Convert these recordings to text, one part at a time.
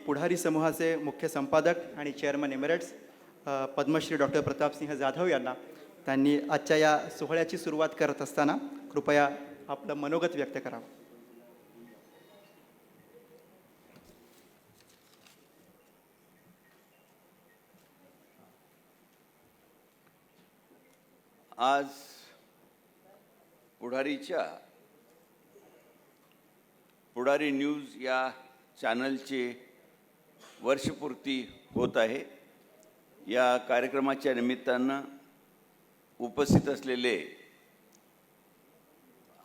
पुढारी समूहाचे मुख्य संपादक आणि chairman emeritus Padmashri doctor Pratapsinh Jadhav यांना त्यांनी आजच्या या सोहळ्याची सुरुवात करत असताना कृपया आपलं मनोगत व्यक्त करावं. आज पुढारी न्यूज या चॅनलची वर्षपूर्ती होत आहे. या कार्यक्रमाच्या निमित्तानं उपस्थित असलेले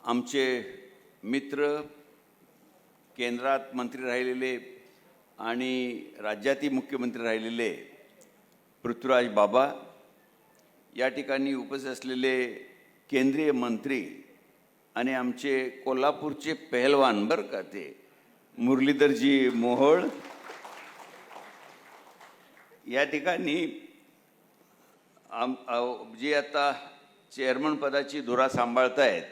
आमचे मित्र, केंद्रात मंत्री राहिलेले आणि राज्यातील मुख्यमंत्री राहिलेले पृथ्वीराज बाबा, या ठिकाणी उपस्थित असलेले केंद्रीय मंत्री आणि आमचे कोल्हापूरचे पहलवान बरं का ते मुरलीधरजी मोहोळ, या ठिकाणी जे आता चेअरमन पदाची धुरा सांभाळत आहेत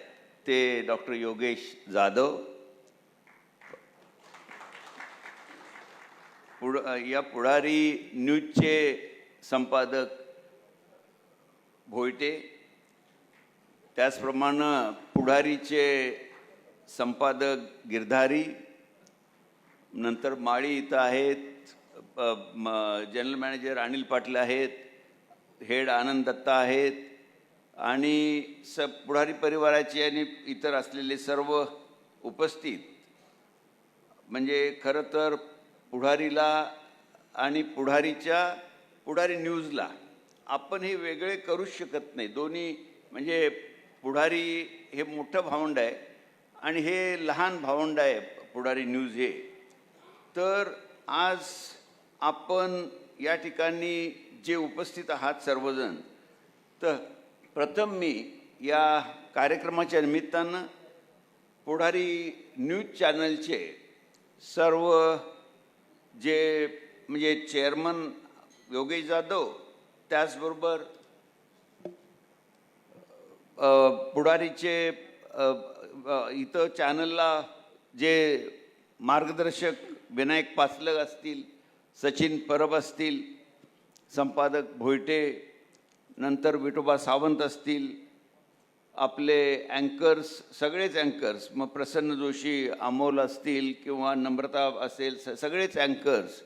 ते डॉक्टर योगेश जाधव, या पुढारी न्यूजचे संपादक भोयटे, त्याचप्रमाणे पुढारीचे संपादक गिरधारी, नंतर माळी इथं आहेत, जनरल मॅनेजर अनिल पाटील आहेत, हेड आनंद दत्ता आहेत आणि पुढारी परिवाराचे आणि इतर असलेले सर्व उपस्थित. म्हणजे खरं तर पुढारीला आणि पुढारी न्यूजला आपण हे वेगळे करूच शकत नाही. दोन्ही म्हणजे पुढारी हे मोठं भावंड आहे आणि हे लहान भावंड आहे पुढारी न्यूज हे. तर आज आपण या ठिकाणी जे उपस्थित आहात सर्वजण, तर प्रथम मी या कार्यक्रमाच्या निमित्तानं पुढारी न्यूज चॅनलचे सर्व जे म्हणजे चेअरमन योगेश जाधव, त्याचबरोबर पुढारीचे इथं चॅनलला जे मार्गदर्शक विनायक पाचलग असतील, सचिन परब असतील, संपादक भोयटे, नंतर विठोबा सावंत असतील, आपले अँकर्स सगळेच अँकर्स, मग प्रसन्न जोशी, अमोल असतील किंवा नम्रता असेल, सगळेच अँकर्स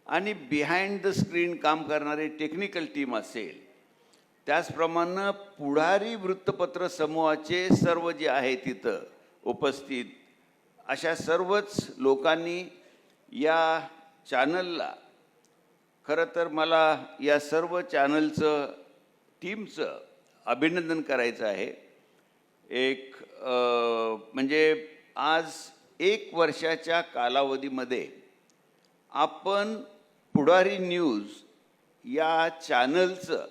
आणि बिहाइंड द स्क्रीन काम करणारे टेक्निकल टीम असेल, त्याचप्रमाणे पुढारी वृत्तपत्र समूहाचे सर्व जे आहेत तिथं उपस्थित अशा सर्वच लोकांनी या चॅनलला, खरं तर मला या सर्व चॅनलचं टीमचं अभिनंदन करायचं आहे. एक म्हणजे आज 1 वर्षाच्या कालावधीमध्ये आपण पुढारी न्यूज या चॅनलचं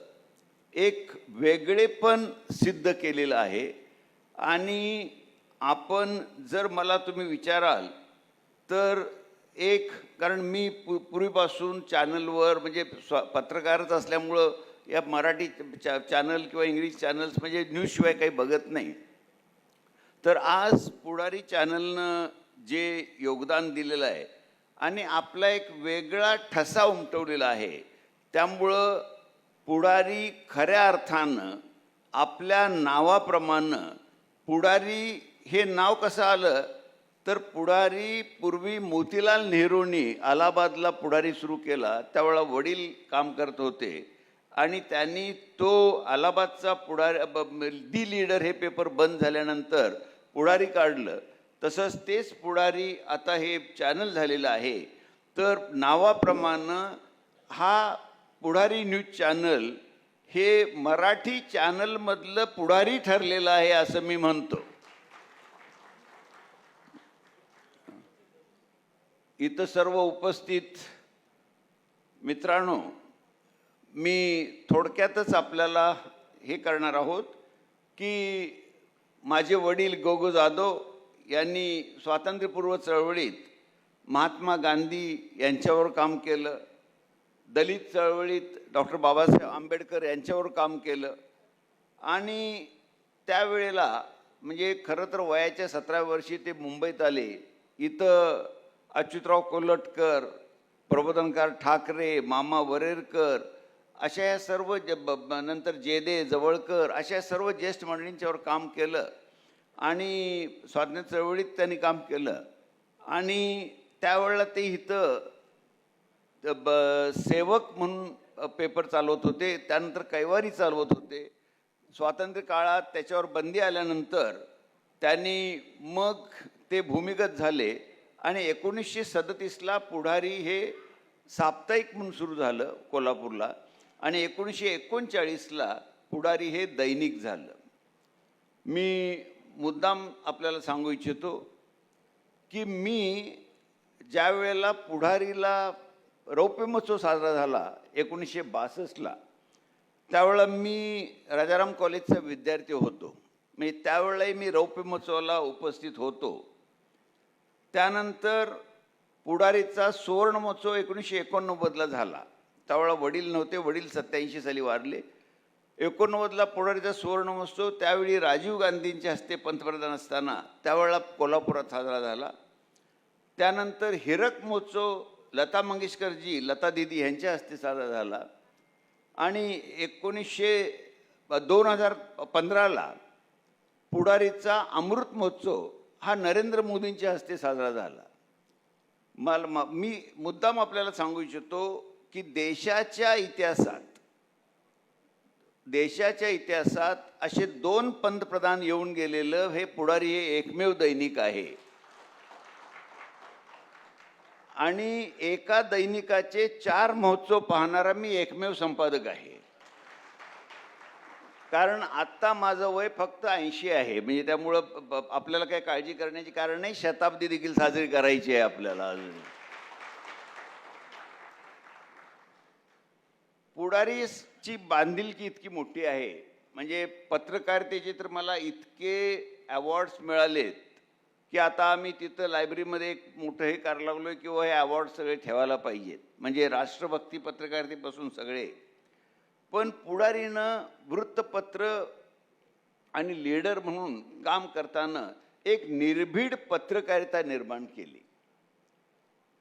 एक वेगळेपण सिद्ध केलेलं आहे. आणि आपण जर मला तुम्ही विचाराल तर कारण मी पूर्वीपासून चॅनलवर म्हणजे पत्रकारच असल्यामुळं या मराठी चॅनल किंवा इंग्लिश चॅनल्स म्हणजे न्यूजशिवाय काही बघत नाही. तर आज पुढारी चॅनलनं जे योगदान दिलेलं आहे आणि आपला एक वेगळा ठसा उमटवलेला आहे, त्यामुळं पुढारी खऱ्या अर्थानं आपल्या नावाप्रमाणे, पुढारी हे नाव कसं आलं तर पुढारी पूर्वी मोतीलाल नेहरूंनी अलाहाबादला पुढारी सुरू केला, त्यावेळेला वडील काम करत होते आणि त्यांनी तो अलाहाबादचा दी लीडर हे पेपर बंद झाल्यानंतर पुढारी काढलं. तसंच तेच पुढारी आता हे चॅनल झालेलं आहे. तर नावाप्रमाणे हा पुढारी न्यूज चॅनल हे मराठी चॅनलमधलं पुढारी ठरलेलं आहे असं मी म्हणतो. इथं सर्व उपस्थित मित्रांनो, मी थोडक्यातच आपल्याला हे करणार आहोत की माझे वडील गोगो जाधव यांनी स्वातंत्र्यपूर्व चळवळीत महात्मा गांधी यांच्यावर काम केलं, दलित चळवळीत डॉक्टर बाबासाहेब आंबेडकर यांच्यावर काम केलं आणि त्यावेळेला म्हणजे खरं तर वयाच्या 17व्या वर्षी ते मुंबईत आले. इथं अच्युतराव कोल्हटकर, प्रबोधनकार ठाकरे, मामा वरेरकर अशा या सर्व नंतर जेदे जवळकर अशा सर्व ज्येष्ठ मंडळींच्यावर काम केलं आणि स्वातंत्र्य चळवळीत त्यांनी काम केलं. आणि त्यावेळेला ते इथं सेवक म्हणून पेपर चालवत होते, त्यानंतर कैवारी चालवत होते. स्वातंत्र्य काळात त्याच्यावर बंदी आल्यानंतर त्यांनी मग ते भूमिगत झाले आणि 1937ला पुढारी हे साप्ताहिक म्हणून सुरू झालं कोल्हापूरला आणि 1939ला पुढारी हे दैनिक झालं. मी मुद्दाम आपल्याला सांगू इच्छितो की मी ज्या वेळेला पुढारीला रौप्य महोत्सव साजरा झाला 1962ला, त्यावेळेला मी राजाराम कॉलेजचा विद्यार्थी होतो. म्हणजे त्यावेळेलाही मी रौप्य महोत्सवाला उपस्थित होतो. त्यानंतर पुढारीचा सुवर्ण महोत्सव 1989ला झाला. त्यावेळेला वडील नव्हते, वडील 87 साली वारले. 89ला पुढारीचा सुवर्ण महोत्सव त्यावेळी राजीव गांधींच्या हस्ते पंतप्रधान असताना त्यावेळेला कोल्हापुरात साजरा झाला. त्यानंतर हिरक महोत्सव लता मंगेशकरजी, लता दिदी यांच्या हस्ते साजरा झाला. आणि 2015ला पुढारीचा अमृत महोत्सव हा नरेंद्र मोदींच्या हस्ते साजरा झाला. मी मुद्दाम आपल्याला सांगू इच्छितो की देशाच्या इतिहासात असे 2 पंतप्रधान येऊन गेलेलं हे पुढारी हे एकमेव दैनिक आहे. आणि एका दैनिकाचे 4 महोत्सव पाहणारा मी एकमेव संपादक आहे. कारण आत्ता माझं वय फक्त 80 आहे. म्हणजे त्यामुळं आपल्याला काही काळजी करण्याची कारण नाही. शताब्दी देखील साजरी करायची आहे आपल्याला अजून. पुढारीची बांधिलकी इतकी मोठी आहे, म्हणजे पत्रकारितेचे तर मला इतके अवॉर्ड्स मिळालेत की आता आम्ही तिथं लायब्ररीमध्ये एक मोठं हे करायला लागलो आहे किंवा हे अवॉर्ड सगळे ठेवायला पाहिजेत. म्हणजे राष्ट्रभक्ती पत्रकारितेपासून सगळे. पण पुढारीनं वृत्तपत्र आणि लीडर म्हणून काम करताना एक निर्भीड पत्रकारिता निर्माण केली.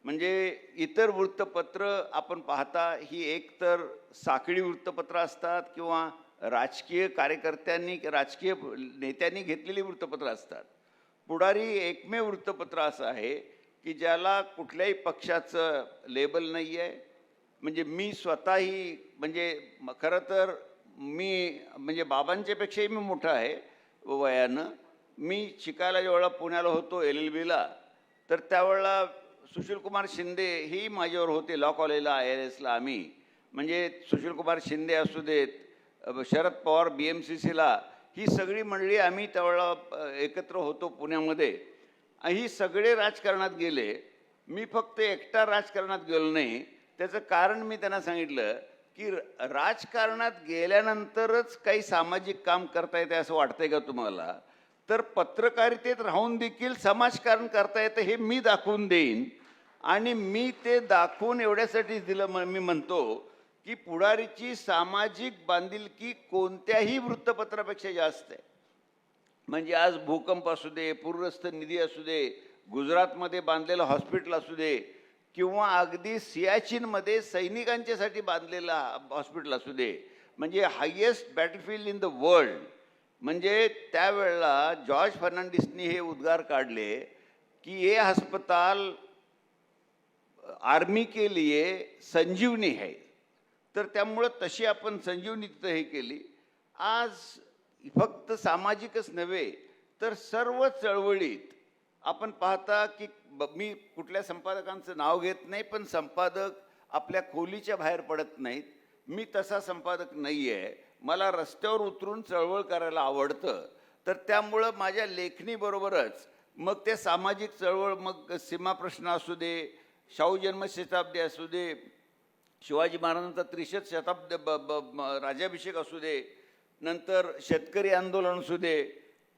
म्हणजे इतर वृत्तपत्र आपण पाहता ही एकतर साखळी वृत्तपत्र असतात किंवा राजकीय कार्यकर्त्यांनी राजकीय नेत्यांनी घेतलेली वृत्तपत्र असतात. पुढारी एकमेव वृत्तपत्र असं आहे की ज्याला कुठल्याही पक्षाचं लेबल नाही आहे. म्हणजे मी स्वतःही म्हणजे खरं तर मी म्हणजे बाबांच्यापेक्षाही मी मोठा आहे वयानं. मी शिकायला जेव्हा पुण्याला होतो LLBला, तर त्यावेळेला सुशीलकुमार शिंदे ही माझ्यावर होते लॉ कॉलेजला IRSला. आम्ही म्हणजे सुशीलकुमार शिंदे असू देत, शरद पवार BMCCला, ही सगळी मंडळी आम्ही त्यावेळेला एकत्र होतो पुण्यामध्ये. ही सगळे राजकारणात गेले. मी फक्त एकटा राजकारणात गेलो नाही. त्याचं कारण मी त्यांना सांगितलं की राजकारणात गेल्यानंतरच काही सामाजिक काम करता येते असं वाटतंय का तुम्हाला? तर पत्रकारितेत राहून देखील समाजकारण करता येतं हे मी दाखवून देईन. आणि मी ते दाखवून एवढ्यासाठीच दिलं. मी म्हणतो की पुढारीची सामाजिक बांधिलकी कोणत्याही वृत्तपत्रापेक्षा जास्त आहे. म्हणजे आज भूकंप असू दे, पूरग्रस्त निधी असू दे, गुजरातमध्ये बांधलेलं हॉस्पिटल असू दे किंवा अगदी सियाचीनमध्ये सैनिकांच्यासाठी बांधलेलं हॉस्पिटल असू दे, म्हणजे highest battlefield in the world. म्हणजे त्यावेळेला जॉर्ज फर्नांडिसनी हे उद्गार काढले की ये अस्पताल आर्मी के लिए संजीवनी है. तर त्यामुळं तशी आपण संजीवनी तिथं हे केली. आज फक्त सामाजिकच नव्हे तर सर्व चळवळीत आपण पाहता की मी कुठल्या संपादकांचं नाव घेत नाही, पण संपादक आपल्या खोलीच्या बाहेर पडत नाहीत. मी तसा संपादक नाही आहे. मला रस्त्यावर उतरून चळवळ करायला आवडतं. तर त्यामुळं माझ्या लेखणीबरोबरच मग ते सामाजिक चळवळ, मग सीमाप्रश्न असू दे, शाहू जन्मशताब्दी असू दे, शिवाजी महाराजांचा 300 शताब्दी राज्याभिषेक असू दे, नंतर शेतकरी आंदोलन असू दे,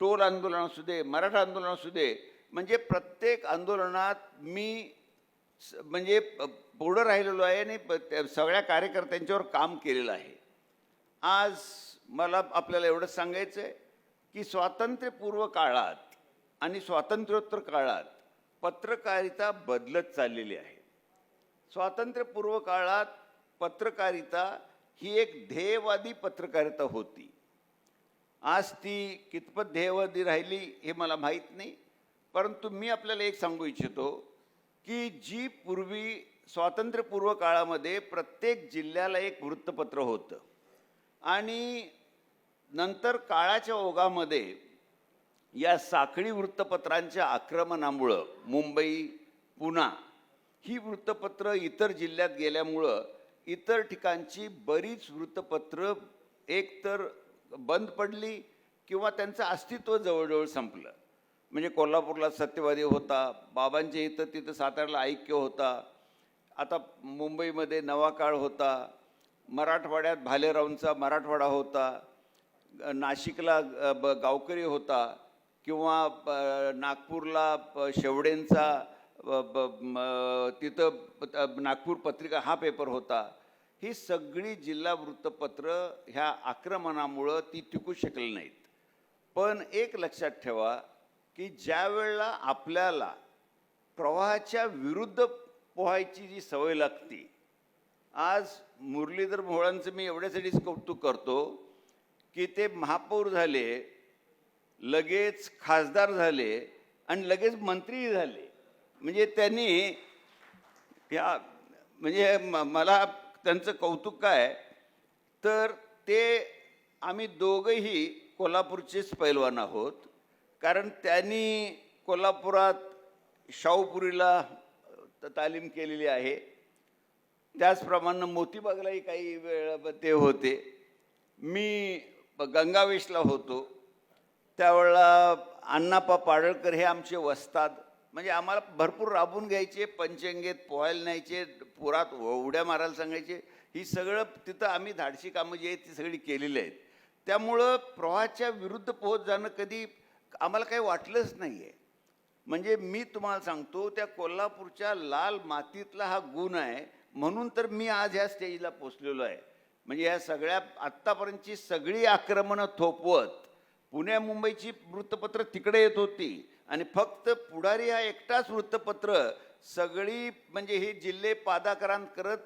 टोल आंदोलन असू दे, मराठा आंदोलन असू दे, म्हणजे प्रत्येक आंदोलनात मी म्हणजे पुढं राहिलेलो आहे आणि सगळ्या कार्यकर्त्यांच्यावर काम केलेलं आहे. आज मला आपल्याला एवढंच सांगायचं आहे की स्वातंत्र्यपूर्व काळात आणि स्वातंत्र्योत्तर काळात पत्रकारिता बदलत चाललेली आहे. स्वातंत्र्यपूर्व काळात पत्रकारिता ही एक ध्येयवादी पत्रकारिता होती. आज ती कितपत ध्येयवादी राहिली हे मला माहीत नाही, परंतु मी आपल्याला एक सांगू इच्छितो की जी पूर्वी स्वातंत्र्यपूर्व काळामध्ये प्रत्येक जिल्ह्याला एक वृत्तपत्र होतं आणि नंतर काळाच्या ओघामध्ये या साखळी वृत्तपत्रांच्या आक्रमणामुळं मुंबई, पुणा ही वृत्तपत्र इतर जिल्ह्यात गेल्यामुळं इतर ठिकाणची बरीच वृत्तपत्र एकतर बंद पडली किंवा त्यांचं अस्तित्व जवळजवळ संपलं. म्हणजे कोल्हापूरला सत्यवादी होता, बाबांच्या इथं तिथं सातारला ऐक्य होता, आता मुंबईमध्ये नवा काळ होता, मराठवाड्यात भालेरावांचा मराठवाडा होता, नाशिकला गावकरी होता किंवा नागपूरला शेवडेंचा तिथं नागपूर पत्रिका हा पेपर होता. ही सगळी जिल्हा वृत्तपत्र ह्या आक्रमणामुळं ती टिकू शकली नाहीत. पण एक लक्षात ठेवा की ज्या वेळेला आपल्याला प्रवाहाच्या विरुद्ध पोहायची जी सवय लागते, आज मुरलीधर मोहोळांचं मी एवढ्यासाठीच कौतुक करतो की ते महापौर झाले, लगेच खासदार झाले आणि लगेच मंत्रीही झाले. म्हणजे त्यांनी या म्हणजे मला त्यांचं कौतुक काय, तर ते आम्ही दोघंही कोल्हापूरचेच पैलवान आहोत. कारण त्यांनी कोल्हापुरात शाहूपुरीला तालीम केलेली आहे, त्याचप्रमाणे मोतीबागलाही काही वेळा ते होते. मी गंगावेशला होतो, त्यावेळेला अण्णाप्पा पाडळकर हे आमचे वस्ताद. म्हणजे आम्हाला भरपूर राबून घ्यायचे, पंचगंगेत पोहायला न्यायचे, पुरात उड्या मारायला सांगायचे. ही सगळं तिथं आम्ही धाडशी कामं जी आहेत ती सगळी केलेली आहेत. त्यामुळं प्रवाहाच्या विरुद्ध पोहोच जाणं कधी आम्हाला काही वाटलंच नाही आहे. म्हणजे मी तुम्हाला सांगतो, त्या कोल्हापूरच्या लाल मातीतला हा गुण आहे, म्हणून तर मी आज ह्या स्टेजला पोचलेलो आहे. म्हणजे ह्या सगळ्या आत्तापर्यंतची सगळी आक्रमणं थोपवत पुण्या मुंबईची वृत्तपत्र तिकडे येत होती आणि फक्त पुढारी हा एकटाच वृत्तपत्र सगळी म्हणजे हे जिल्हे पादाक्रांत करत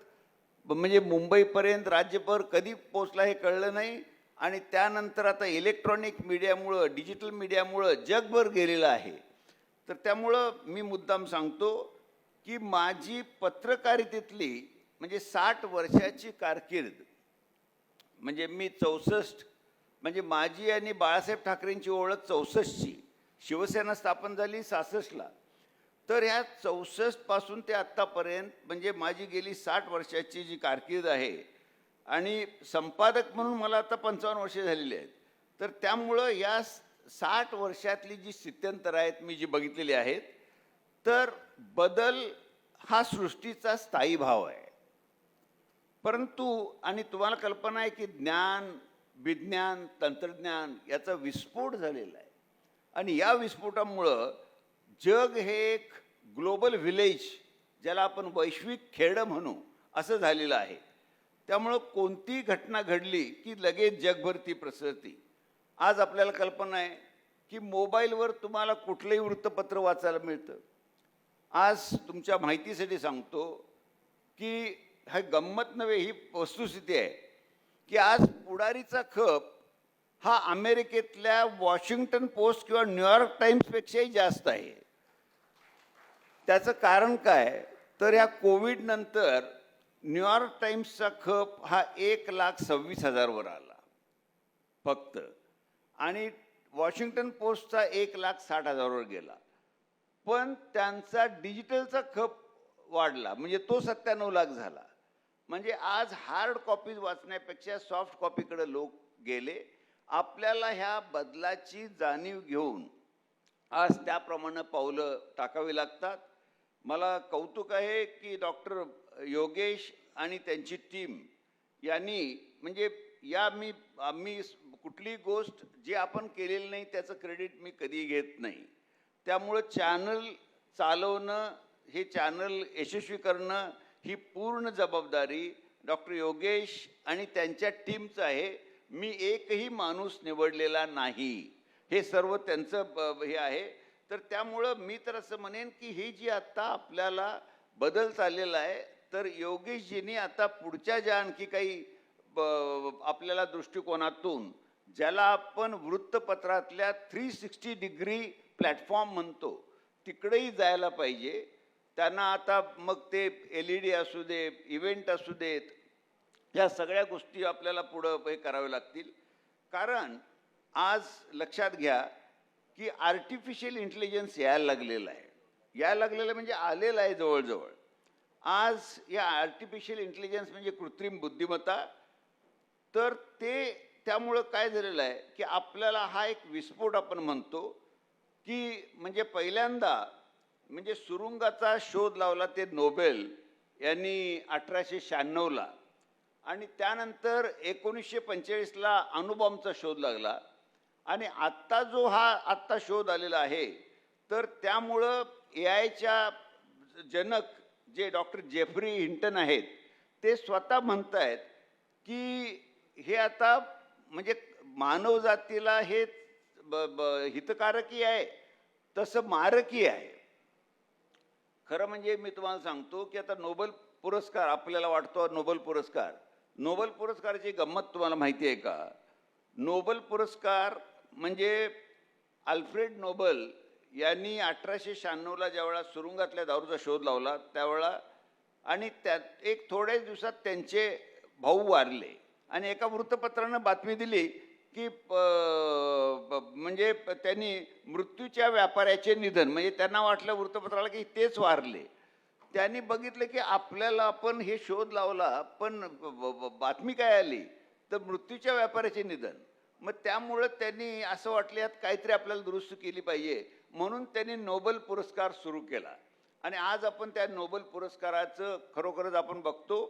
म्हणजे मुंबईपर्यंत राज्यभर कधी पोचला हे कळलं नाही. आणि त्यानंतर आता इलेक्ट्रॉनिक मीडियामुळं, डिजिटल मीडियामुळं जगभर गेलेलं आहे. तर त्यामुळं मी मुद्दाम सांगतो की माझी पत्रकारितेतली म्हणजे 60 वर्षाची कारकीर्द, म्हणजे मी 64 म्हणजे माझी आणि बाळासाहेब ठाकरेंची ओळख 64ची, शिवसेना स्थापन झाली 66ला. तर ह्या 64 पासून ते आत्तापर्यंत म्हणजे माझी गेली 60 वर्षाची जी कारकीर्द आहे आणि संपादक म्हणून मला आता 55 वर्षे झालेली आहेत. तर त्यामुळं या 60 वर्षातली जी स्थित्यंतरं आहेत मी जी बघितलेली आहेत, तर बदल हा सृष्टीचा स्थायी भाव आहे. परंतु आणि तुम्हाला कल्पना आहे की ज्ञान, विज्ञान, तंत्रज्ञान याचा विस्फोट झालेला आहे आणि या विस्फोटामुळं जग हे एक ग्लोबल व्हिलेज, ज्याला आपण वैश्विक खेडं म्हणू, असं झालेलं आहे. त्यामुळं कोणती घटना घडली की लगेच जगभर ती प्रसरती. आज आपल्याला कल्पना आहे की मोबाईलवर तुम्हाला कुठलंही वृत्तपत्र वाचायला मिळतं. आज तुमच्या माहितीसाठी सांगतो की हा गंमत नव्हे, ही वस्तुस्थिती आहे की आज पुढारीचा खप हा अमेरिकेतल्या वॉशिंग्टन पोस्ट किंवा न्यूयॉर्क टाइम्सपेक्षाही जास्त आहे. त्याचं कारण काय, तर या कोविड नंतर न्यूयॉर्क टाइम्सचा खप हा 1,26,000 वर आला फक्त, आणि वॉशिंग्टन पोस्टचा 1,60,000 वर गेला. पण त्यांचा डिजिटलचा खप वाढला, म्हणजे तो 97 लाख झाला. म्हणजे आज हार्ड कॉपीज वाचण्यापेक्षा सॉफ्ट कॉपीकडे लोक गेले. आपल्याला ह्या बदलाची जाणीव घेऊन आज त्याप्रमाणे पावलं टाकावी लागतात. मला कौतुक आहे की डॉक्टर योगेश आणि त्यांची टीम यांनी म्हणजे आम्ही कुठली गोष्ट जी आपण केलेली नाही त्याचं क्रेडिट मी कधी घेत नाही. त्यामुळं चॅनल चालवणं, हे चॅनल यशस्वी करणं ही पूर्ण जबाबदारी डॉक्टर योगेश आणि त्यांच्या टीमचं आहे. मी एकही माणूस निवडलेला नाही, हे सर्व त्यांचं हे आहे. तर त्यामुळं मी तर असं म्हणेन की ही जी आत्ता आपल्याला बदल चाललेला आहे तर योगेशजींनी आता पुढच्या ज्या आणखी काही आपल्याला दृष्टिकोनातून ज्याला आपण वृत्तपत्रातल्या 360 डिग्री प्लॅटफॉर्म म्हणतो तिकडेही जायला पाहिजे. त्यांना आता मग ते LED असू दे, इव्हेंट असू देत, या सगळ्या गोष्टी आपल्याला पुढं हे कराव्या लागतील. कारण आज लक्षात घ्या की आर्टिफिशियल इंटेलिजन्स यायला लागलेलं आहे. यायला लागलेलं म्हणजे आलेलं आहे जवळजवळ. आज या आर्टिफिशियल इंटेलिजन्स म्हणजे कृत्रिम बुद्धिमत्ता. तर ते त्यामुळं काय झालेलं आहे की आपल्याला हा एक विस्फोट आपण म्हणतो की म्हणजे पहिल्यांदा म्हणजे सुरुंगाचा शोध लावला ते नोबेल यांनी 1896ला, आणि त्यानंतर 1945ला अणुबॉम्बचा शोध लागला. आणि आत्ता जो आत्ता शोध आलेला आहे तर त्यामुळं AIच्या जनक जे डॉक्टर जेफ्री हिंटन आहेत ते स्वतः म्हणतायत की हे आता म्हणजे मानवजातीला हे हितकारकही आहे तसं मारकही आहे. खरं म्हणजे मी तुम्हाला सांगतो की आता नोबेल पुरस्कार आपल्याला वाटतो नोबेल पुरस्काराची गंमत तुम्हाला माहिती आहे का? नोबेल पुरस्कार म्हणजे अल्फ्रेड नोबेल यांनी 1896ला ज्यावेळा सुरुंगातल्या दारूचा शोध लावला त्यावेळा, आणि त्यात एक थोड्याच दिवसात त्यांचे भाऊ वारले. आणि एका वृत्तपत्रानं बातमी दिली की म्हणजे त्यांनी मृत्यूच्या व्यापाऱ्याचे निधन, म्हणजे त्यांना वाटलं वृत्तपत्राला की तेच वारले. त्यांनी बघितलं की आपल्याला आपण हे शोध लावला पण बातमी काय आली तर मृत्यूच्या व्यापाऱ्याचे निधन. मग त्यामुळं त्यांनी असं वाटलं यात काहीतरी आपल्याला दुरुस्त केली पाहिजे, म्हणून त्यांनी नोबेल पुरस्कार सुरू केला. आणि आज आपण त्या नोबेल पुरस्काराचं खरोखरच आपण बघतो.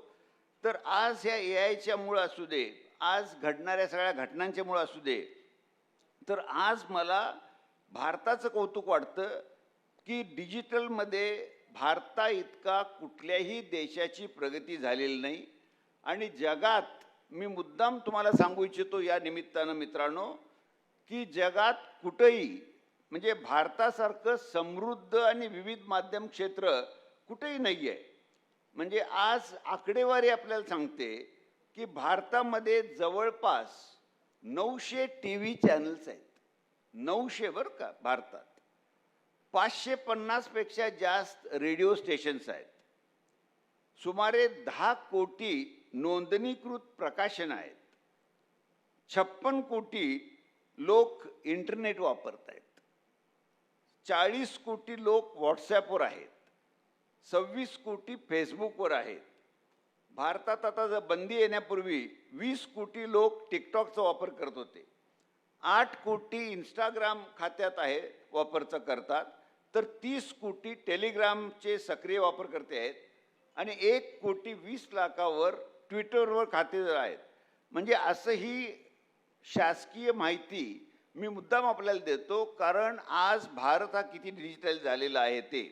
तर आज ह्या AIच्या मुळे असू दे, आज घडणाऱ्या सगळ्या घटनांच्या मुळे असू दे, तर आज मला भारताचं कौतुक वाटतं की डिजिटलमध्ये भारता इतका कुठल्याही देशाची प्रगती झालेली नाही. आणि जगात मी मुद्दाम तुम्हाला सांगू इच्छितो या निमित्तानं मित्रांनो की जगात कुठेही म्हणजे भारतासारखं समृद्ध आणि विविध माध्यम क्षेत्र कुठेही नाही आहे. म्हणजे आज आकडेवारी आपल्याला सांगते की भारतामध्ये जवळपास 900 TV चॅनल्स आहेत. 900 बरं का भारतात. 550 पेक्षा जास्त रेडिओ स्टेशन्स आहेत. सुमारे 10 कोटी नोंदणीकृत प्रकाशन आहेत. 56 कोटी लोक इंटरनेट वापरत आहेत. 40 कोटी लोक व्हॉट्सॲपवर आहेत. 26 कोटी फेसबुकवर आहेत. भारतात आता जर बंदी येण्यापूर्वी 20 कोटी लोक टिकटॉकचा वापर करत होते. 8 कोटी इंस्टाग्राम खात्यात आहे वापरचा करतात, तर 30 कोटी टेलिग्रामचे सक्रिय वापरकर्ते आहेत आणि 1 कोटी 20 लाखावर ट्विटरवर खाते आहेत. म्हणजे असं ही शासकीय माहिती मी मुद्दाम आपल्याला देतो, कारण आज भारत हा किती डिजिटल झालेला आहे ते.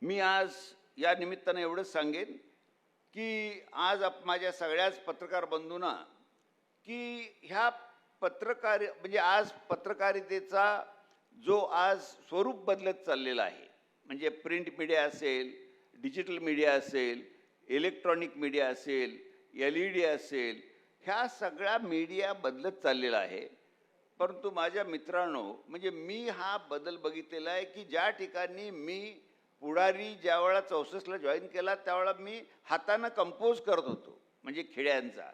मी आज या निमित्तानं एवढंच सांगेन की आज माझ्या सगळ्याच पत्रकार बंधूंना की ह्या म्हणजे आज पत्रकारितेचा जो आज स्वरूप बदलत चाललेला आहे, म्हणजे प्रिंट मीडिया असेल, डिजिटल मीडिया असेल, इलेक्ट्रॉनिक मीडिया असेल, LED असेल, ह्या सगळ्या मीडिया बदलत चाललेला आहे. परंतु माझ्या मित्रांनो, म्हणजे मी हा बदल बघितलेला आहे की ज्या ठिकाणी मी पुढारी ज्यावेळा 64ला जॉईन केला त्यावेळा मी हातानं कंपोज करत होतो, म्हणजे खेड्यांचा.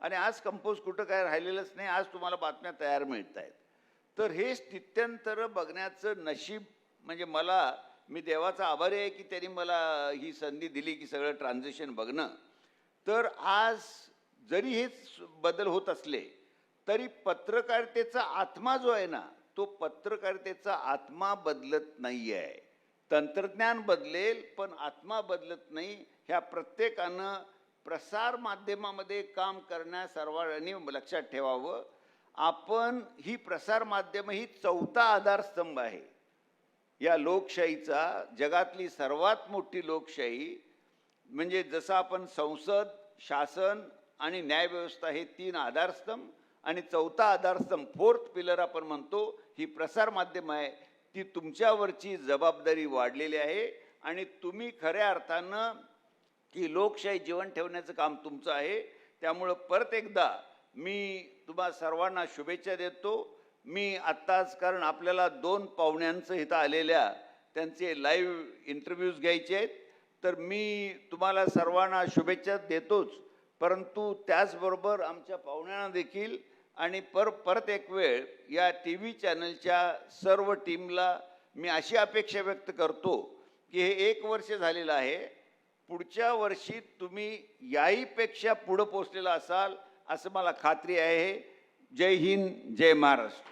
आणि आज कंपोज कुठं काय राहिलेलंच नाही. आज तुम्हाला बातम्या तयार मिळत आहेत. तर हे स्थित्यंतर बघण्याचं नशीब म्हणजे मी देवाचा आभारी आहे की त्यांनी मला ही संधी दिली की सगळं ट्रान्झिशन बघणं. तर आज जरी हे बदल होत असले तरी पत्रकारितेचा आत्मा जो आहे ना, तो पत्रकारितेचा आत्मा बदलत नाही आहे. तंत्रज्ञान बदलेल पण आत्मा बदलत नाही. ह्या प्रत्येकानं प्रसार माध्यमामध्ये काम करण्यास सर्वांनी लक्षात ठेवावं. आपण ही प्रसार माध्यम ही चौथा आधारस्तंभ आहे या लोकशाहीचा. जगातली सर्वात मोठी लोकशाही म्हणजे जसं आपण संसद, शासन आणि न्यायव्यवस्था हे 3 आधारस्तंभ आणि चौथा आधारस्तंभ 4th पिलर आपण म्हणतो ही प्रसार माध्यम आहे. ती तुमच्यावरची जबाबदारी वाढलेली आहे आणि तुम्ही खऱ्या अर्थानं की लोकशाही जीवन ठेवण्याचं काम तुमचं आहे. त्यामुळं परत एकदा मी तुम्हा सर्वांना शुभेच्छा देतो. मी आत्ताच, कारण आपल्याला 2 पाहुण्यांचं इथं आलेल्या त्यांचे लाईव्ह इंटरव्ह्यूज घ्यायचे आहेत, तर मी तुम्हाला सर्वांना शुभेच्छा देतोच, परंतु त्याचबरोबर आमच्या पाहुण्यांना देखील आणि परत एक वेळ या TV चॅनलच्या सर्व टीमला मी अशी अपेक्षा व्यक्त करतो की हे 1 वर्ष झालेलं आहे, पुढच्या वर्षी तुम्ही याहीपेक्षा पुढं पोचलेला असाल असं मला खात्री आहे. जय हिंद, जय महाराष्ट्र.